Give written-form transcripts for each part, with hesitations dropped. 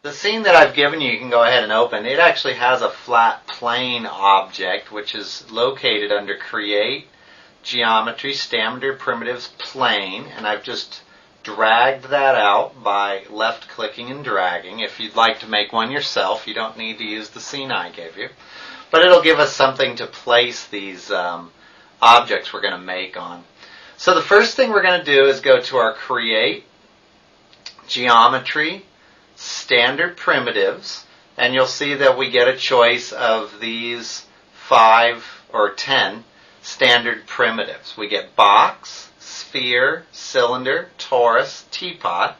The scene that I've given you can go ahead and open. It actually has a flat plane object, which is located under Create, Geometry, Standard Primitives, Plane, and I've just dragged that out by left-clicking and dragging. If you'd like to make one yourself, you don't need to use the scene I gave you. But it'll give us something to place these objects we're going to make on. So the first thing we're going to do is go to our Create, Geometry, Standard Primitives, and you'll see that we get a choice of these 5 or 10 standard primitives. We get box, sphere, cylinder, torus, teapot,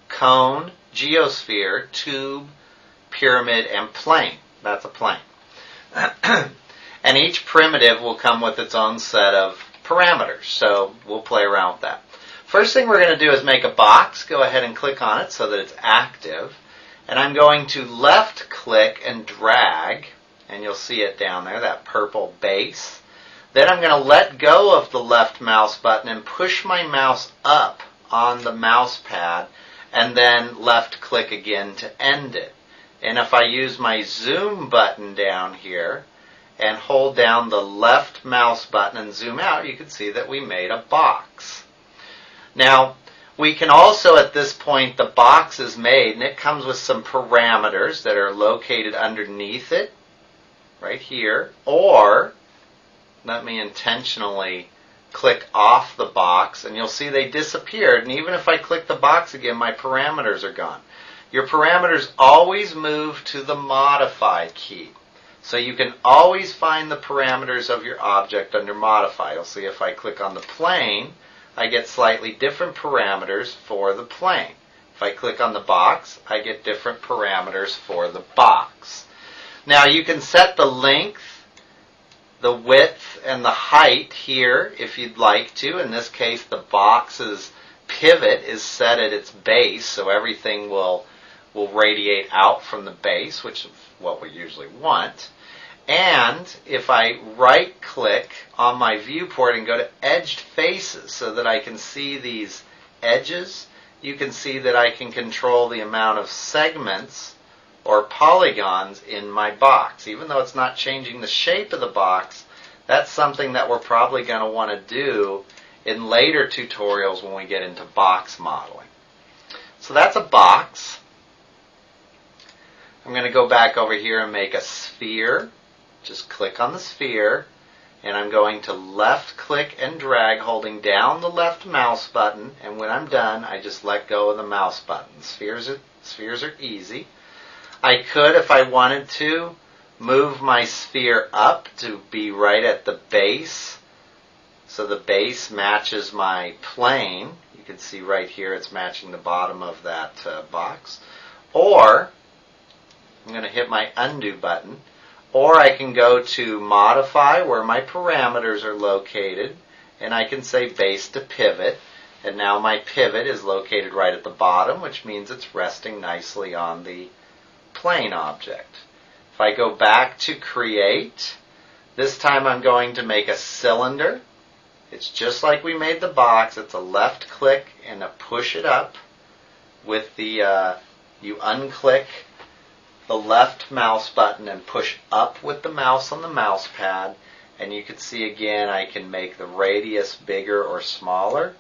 cone, geosphere, tube, pyramid, and plane. That's a plane. And each primitive will come with its own set of parameters, so we'll play around with that. First thing we're going to do is make a box. Go ahead and click on it so that it's active. And I'm going to left click and drag, and you'll see it down there, that purple base. Then I'm going to let go of the left mouse button and push my mouse up on the mouse pad, and then left click again to end it. And if I use my zoom button down here and hold down the left mouse button and zoom out, you can see that we made a box. Now, we can also, at this point, the box is made, and it comes with some parameters that are located underneath it, right here, or let me intentionally click off the box, and you'll see they disappeared, and even if I click the box again, my parameters are gone. Your parameters always move to the Modify key. So you can always find the parameters of your object under Modify. You'll see if I click on the plane, I get slightly different parameters for the plane. If I click on the box, I get different parameters for the box. Now you can set the length, the width, and the height here if you'd like to. In this case, the box's pivot is set at its base, so everything will radiate out from the base, which is what we usually want. And if I right click on my viewport and go to edged faces so that I can see these edges, you can see that I can control the amount of segments or polygons in my box. Even though it's not changing the shape of the box, that's something that we're probably going to want to do in later tutorials when we get into box modeling. So that's a box. I'm going to go back over here and make a sphere. Just click on the sphere, and I'm going to left click and drag holding down the left mouse button, and when I'm done I just let go of the mouse button. Spheres are easy. I could, if I wanted to, move my sphere up to be right at the base, so the base matches my plane. You can see right here it's matching the bottom of that box. Or I'm going to hit my undo button. Or I can go to Modify, where my parameters are located, and I can say Base to Pivot. And now my pivot is located right at the bottom, which means it's resting nicely on the plane object. If I go back to Create, this time I'm going to make a cylinder. It's just like we made the box. It's a left click and a push it up. With the, you unclick the left mouse button and push up with the mouse on the mouse pad, and you can see again I can make the radius bigger or smaller.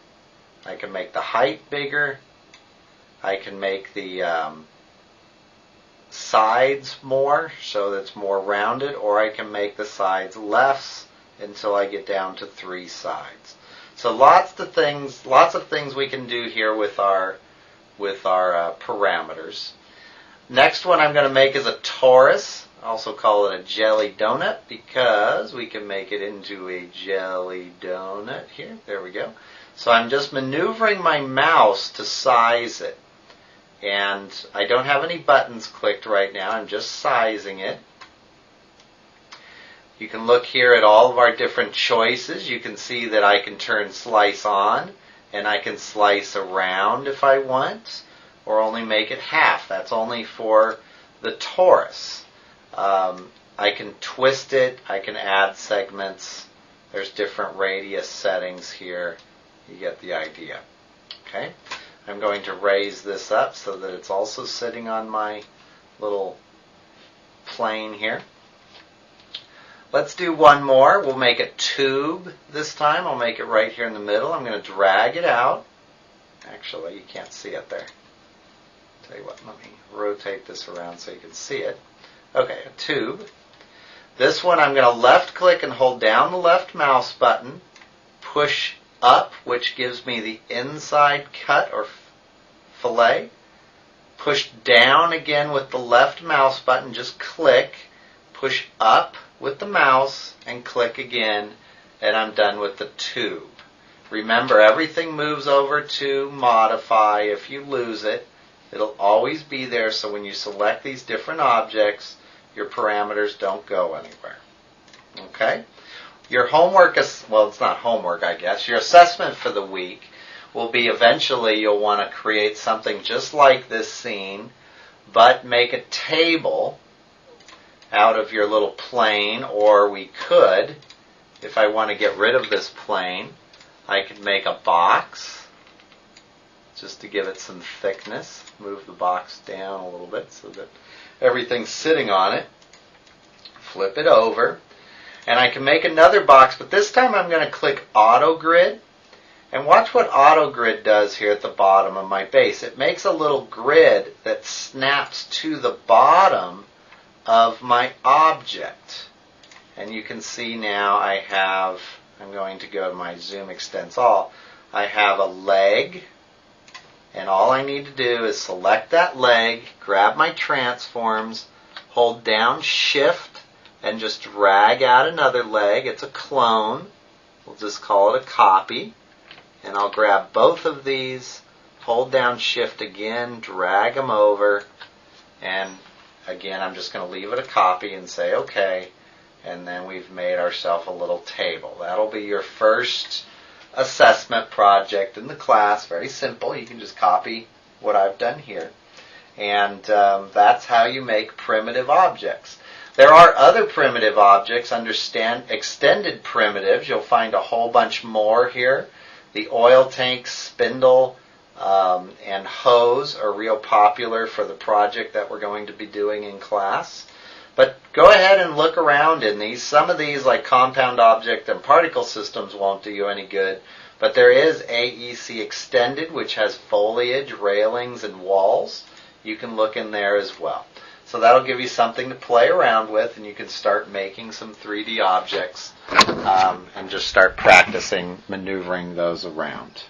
I can make the height bigger. I can make the sides more so that it's more rounded, or I can make the sides less until I get down to 3 sides. So lots of things we can do here with our parameters. Next one I'm going to make is a torus. I also call it a jelly donut because we can make it into a jelly donut here. There we go. So I'm just maneuvering my mouse to size it. And I don't have any buttons clicked right now. I'm just sizing it. You can look here at all of our different choices. You can see that I can turn slice on, and I can slice around if I want, or only make it half. That's only for the torus. I can twist it. I can add segments. There's different radius settings here. You get the idea. Okay. I'm going to raise this up so that it's also sitting on my little plane here. Let's do one more. We'll make a tube this time. I'll make it right here in the middle. I'm going to drag it out. Actually, you can't see it there. Tell you what, let me rotate this around so you can see it. Okay, a tube. This one I'm going to left click and hold down the left mouse button, push up, which gives me the inside cut or fillet. Push down again with the left mouse button, just click, push up with the mouse and click again, and I'm done with the tube. Remember, everything moves over to modify. If you lose it, it'll always be there, so when you select these different objects, your parameters don't go anywhere. Okay? Your homework is, well, it's not homework, I guess. Your assessment for the week will be eventually you'll want to create something just like this scene, but make a table out of your little plane, or we could, if I want to get rid of this plane, I could make a box just to give it some thickness. Move the box down a little bit so that everything's sitting on it. Flip it over. And I can make another box, but this time I'm going to click Auto Grid. And watch what Auto Grid does here at the bottom of my base. It makes a little grid that snaps to the bottom of my object. And you can see now I have, I'm going to go to my Zoom Extents All. I have a leg, and all I need to do is select that leg, grab my transforms, hold down Shift, and just drag out another leg. It's a clone. We'll just call it a copy. And I'll grab both of these, hold down Shift again, drag them over, and again I'm just going to leave it a copy and say OK, and then we've made ourselves a little table. That'll be your first assessment project in the class. Very simple. You can just copy what I've done here. And that's how you make primitive objects. There are other primitive objects under extended primitives. You'll find a whole bunch more here. The oil tank, spindle, and hose are real popular for the project that we're going to be doing in class. But go ahead and look around in these. Some of these, like compound object and particle systems, won't do you any good. But there is AEC Extended, which has foliage, railings, and walls. You can look in there as well. So that'll give you something to play around with, and you can start making some 3D objects and just start practicing maneuvering those around.